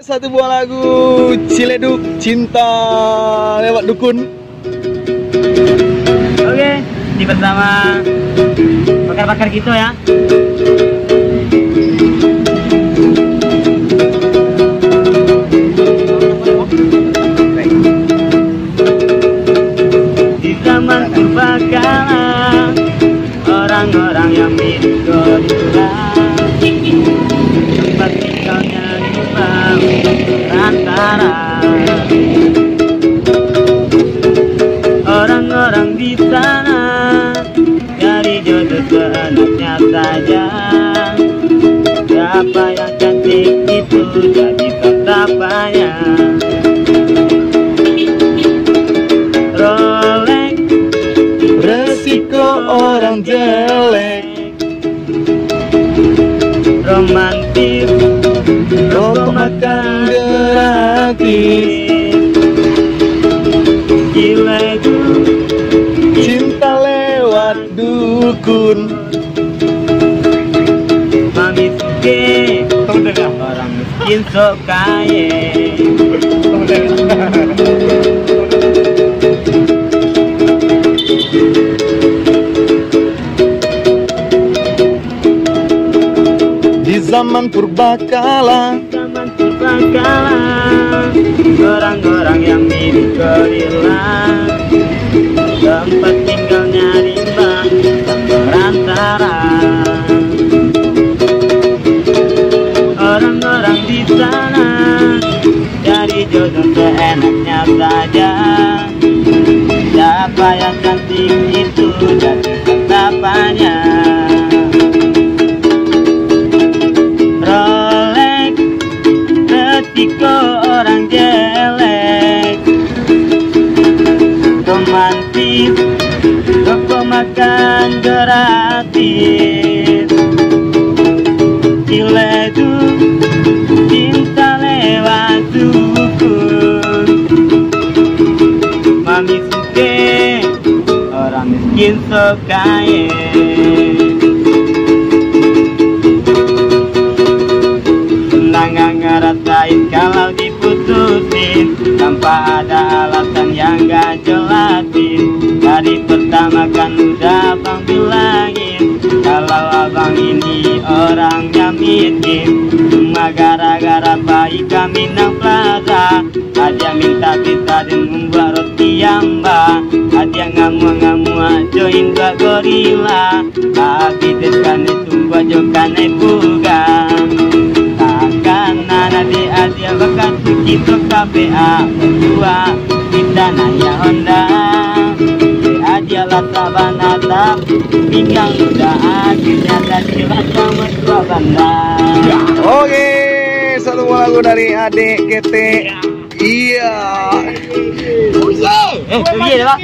satu buah lagu Ciledug Cinta Lewat Dukun. Oke, ini pertama bakar-bakar gitu ya. Di zaman purbakala, orang-orang yang mirip gorila tempat tinggalnya di antara orang-orang di sana, dari jodoh ke anaknya saja. Siapa yang cantik itu jadi tatapannya. Rolex, Resiko orang jelek, romantis, rokok makan gratis, Ciledug cinta lewat dukun. Mami suke, orang miskin sok kaya. Di zaman purbakala, Zaman purbakala, orang-orang yang mirip gorila tempat tinggalnya rimba dan berantara. Orang-orang di sana dari jodoh seenaknya saja. Siapa yang cantik itu jadi tatapannya. Rolex, resiko orang jelek, romantis, rokok makan gratis, Ciledug cinta lewat dukun. Mami suke, orang miskin sok kaya. Senang ngerasain kalau diputusin tanpa ada alasan yang gak jelasin. Dari pertama kan udah abang bilangin kalau abang ini orangnya miskin. Cuma gara-gara bayi kami nang plaza, ada minta kita dan membuat roti yamba, ada ngamuk-ngamuk join dua gorila, habis deskan itu buat jokane buga. Nadi adia bakat kita KPA berdua kita nanya Honda adia lata banata pinggang udah akhirnya tadi rasa mesra banda. Oke, satu buah lagu dari adik GT. Iya. Iya, Pak.